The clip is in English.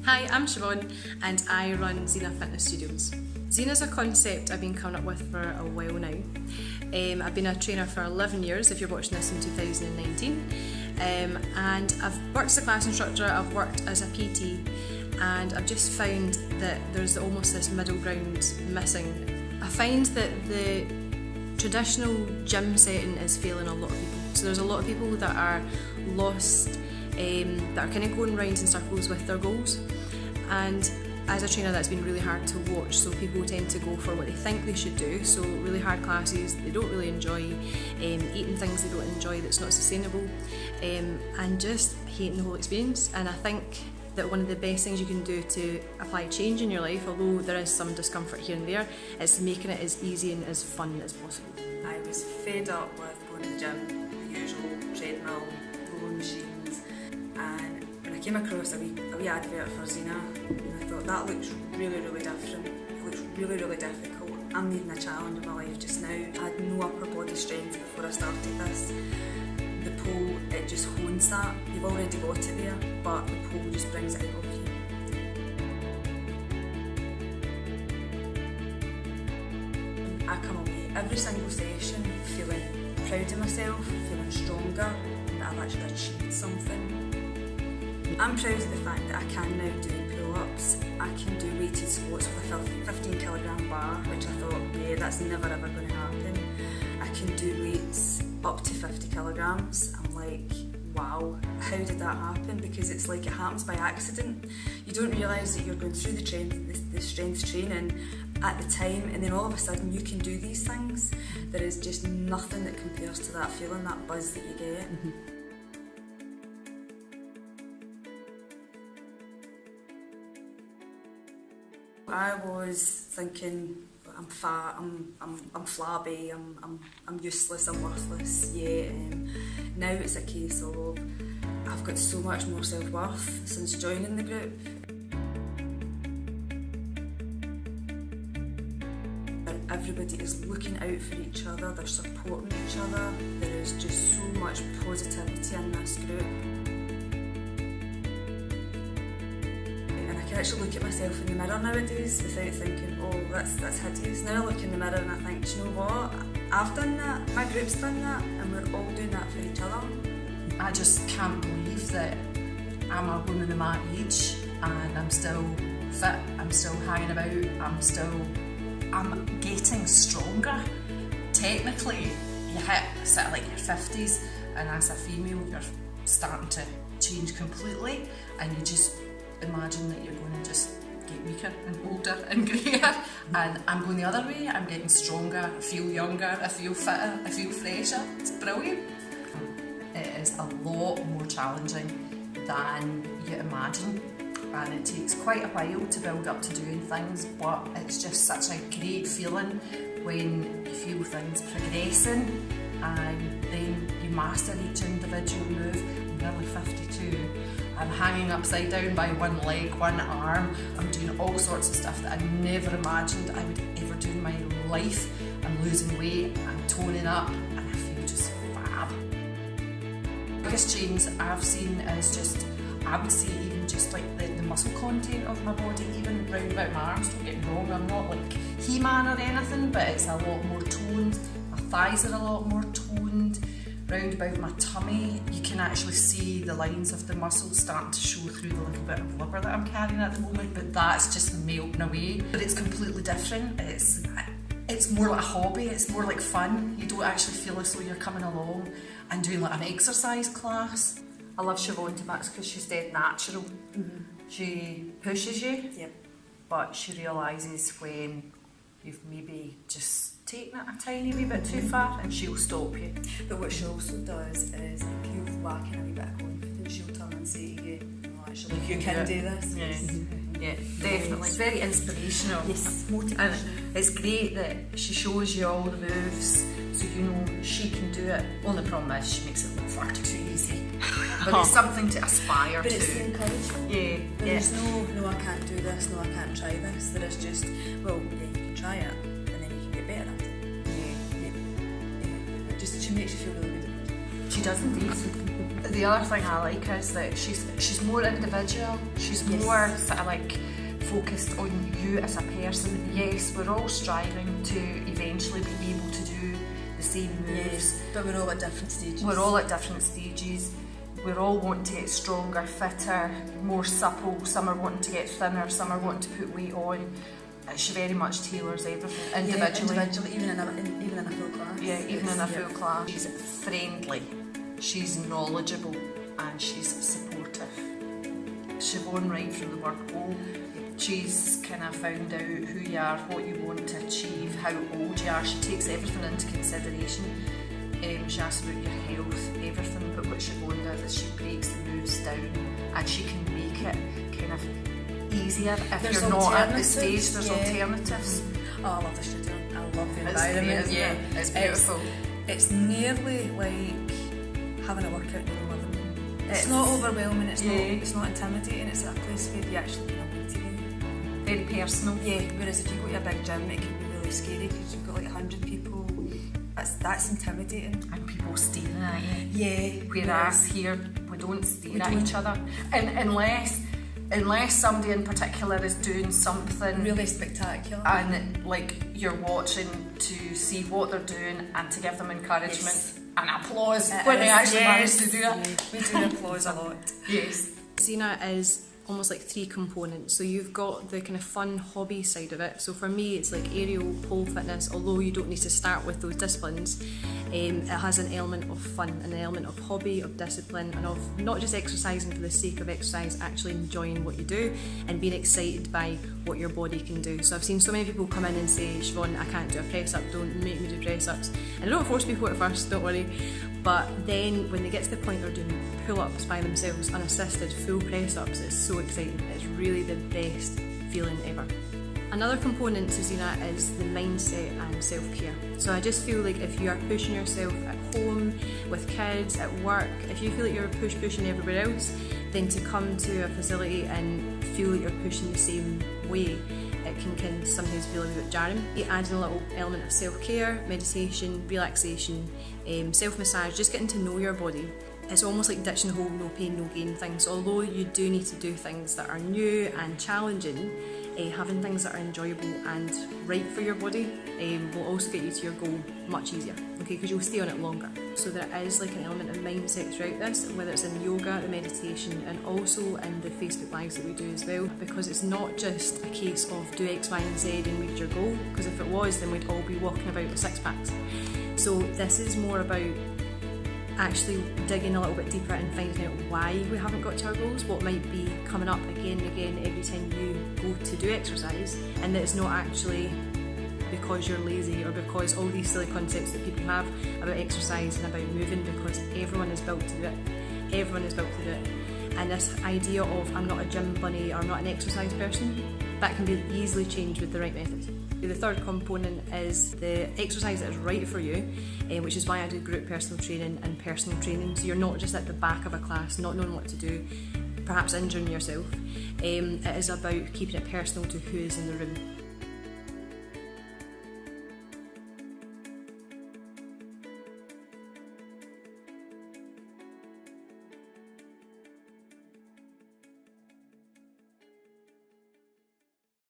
Hi, I'm Siobhan and I run Xena Fitness Studios. Xena's a concept I've been coming up with for a while now. I've been a trainer for 11 years, if you're watching this in 2019. And I've worked as a class instructor, I've worked as a PT, and I've just found that there's almost this middle ground missing. I find that the traditional gym setting is failing a lot of people. So there's a lot of people that are lost, that are kind of going round in circles with their goals, and as a trainer that's been really hard to watch. So people tend to go for what they think they should do, so really hard classes they don't really enjoy, eating things they don't enjoy that's not sustainable, and just hating the whole experience. And I think that one of the best things you can do to apply change in your life, although there is some discomfort here and there, is making it as easy and as fun as possible. I was fed up with going to the gym, the usual treadmill, rowing machines, and when I came across a wee advert for Xena, and I thought that looks really different, it looks really difficult. I'm needing a challenge in my life just now. I had no upper body strength before I started this. The pole, it just hones that. You've already got it there, but the pole just brings it out of you. I come away every single session feeling proud of myself, feeling stronger, that I've actually achieved something. I'm proud of the fact that I can now do pull-ups, I can do weighted squats with a 15 kilogram bar, which I thought, yeah, that's never ever going to happen. I can do weights up to 50 kilograms. I'm like, wow, how did that happen? Because it's like it happens by accident. You don't realise that you're going through the strength training at the time, and then all of a sudden you can do these things. There is just nothing that compares to that feeling, that buzz that you get. I was thinking, I'm fat, I'm flabby, I'm useless, I'm worthless. Yeah, now it's a case of I've got so much more self-worth since joining the group. Everybody is looking out for each other, they're supporting each other. There is just so much positivity in this group. I actually look at myself in the mirror nowadays without thinking, oh, that's hideous. Now I look in the mirror and I think, do you know what? I've done that, my group's done that, and we're all doing that for each other. I just can't believe that I'm a woman of my age and I'm still fit, I'm still hanging about, I'm getting stronger. Technically, you hit sort of like your 50s, and as a female you're starting to change completely, and you just imagine that you're going to just get weaker and older and greyer, and I'm going the other way. I'm getting stronger, I feel younger, I feel fitter, I feel fresher. It's brilliant. It is a lot more challenging than you imagine, and it takes quite a while to build up to doing things, but it's just such a great feeling when you feel things progressing and then you master each individual move. I'm nearly 52. I'm hanging upside down by one leg, one arm. I'm doing all sorts of stuff that I never imagined I would ever do in my life. I'm losing weight, I'm toning up, and I feel just fab. The biggest change I've seen is just, I would say, even just like the muscle content of my body, even round about my arms. Don't get me wrong, I'm not like He-Man or anything, but it's a lot more toned. My thighs are a lot more toned. Round about my tummy, you can actually see the lines of the muscles starting to show through the little bit of blubber that I'm carrying at the moment, but that's just melting away. But it's completely different. It's more like a hobby, it's more like fun. You don't actually feel as though you're coming along and doing like an exercise class. I love Siobhan to bits because she's dead natural. She pushes you, but she realises when you've maybe just taken it a tiny wee bit too far, and she'll stop you. But what she also does is, if you're lacking a wee bit of confidence, she'll turn and say to you, no, actually, you can do this. Yeah, definitely. It's very inspirational. Yes, motivation. And it's great that she shows you all the moves, so you know she can do it. Only problem is she makes it look far too easy. But it's something to aspire to. But it's the encouragement. Yeah. There's no, I can't do this, no, I can't try this. There is just, well, yeah, you can try it, and then you can get better at it. Yeah. Just, she makes you feel really good. She She does indeed. The other thing I like is that she's more individual. She's more sort of like focused on you as a person. Yes, we're all striving to eventually be able to do the same moves. But we're all at different stages. We're all at different stages. We're all wanting to get stronger, fitter, more supple. Some are wanting to get thinner, some are wanting to put weight on. She very much tailors everything individually. Even in a full class. Yeah, even in a full class. She's friendly, she's knowledgeable, and she's supportive. Siobhan, right from the word go, she's kind of found out who you are, what you want to achieve, how old you are. She takes everything into consideration. She asks about your health, everything, but what Siobhan does is she breaks the moves down and she can make it kind of easier if There's you're not at the alternatives, stage. There's alternatives. Oh, I love the studio. I love the It's environment. great, isn't it? It's beautiful. It's nearly like having a workout in your living room. It's not overwhelming. It's not intimidating. It's a place where you actually can have interview. Very personal. Yeah. Whereas if you go to a big gym, it can be really scary because you've got like 100 people. That's intimidating. And people staring at you. Yeah. Whereas here, we don't stare at each other. And unless somebody in particular is doing something Really spectacular. and like you're watching to see what they're doing and to give them encouragement and applause when they actually manage to do it. We do applause a lot. Yes. Xena is almost like three components. So you've got the kind of fun hobby side of it. So for me, it's like aerial, pole fitness. Although you don't need to start with those disciplines, it has an element of fun, an element of hobby, of discipline, and of not just exercising for the sake of exercise, actually enjoying what you do and being excited by what your body can do. So I've seen so many people come in and say, Siobhan, I can't do a press up, don't make me do press ups. And I don't force people at first, don't worry. But then when they get to the point they're doing pull-ups by themselves, unassisted, full press-ups, it's so exciting. It's really the best feeling ever. Another component to Xena is the mindset and self-care. So I just feel like if you are pushing yourself at home, with kids, at work, if you feel like you're pushing everywhere else, then to come to a facility and feel like you're pushing the same way, it can sometimes feel a bit jarring. Adding a little element of self-care, meditation, relaxation, self-massage, just getting to know your body. It's almost like ditching the whole no pain, no gain thing. So although you do need to do things that are new and challenging, having things that are enjoyable and right for your body will also get you to your goal much easier, okay, because you'll stay on it longer. So there is like an element of mindset throughout this, whether it's in yoga, the meditation, and also in the Facebook Lives that we do as well, because it's not just a case of do X, Y and Z and reach your goal, because if it was, then we'd all be walking about with six packs. So this is more about actually digging a little bit deeper and finding out why we haven't got to our goals, what might be coming up again and again every time you go to do exercise, and that it's not actually because you're lazy or because all these silly concepts that people have about exercise and about moving, because everyone is built to do it. Everyone is built to do it. And this idea of I'm not a gym bunny or I'm not an exercise person, that can be easily changed with the right method. The third component is the exercise that is right for you, which is why I do group personal training and personal training. So you're not just at the back of a class, not knowing what to do, perhaps injuring yourself. It is about keeping it personal to who is in the room.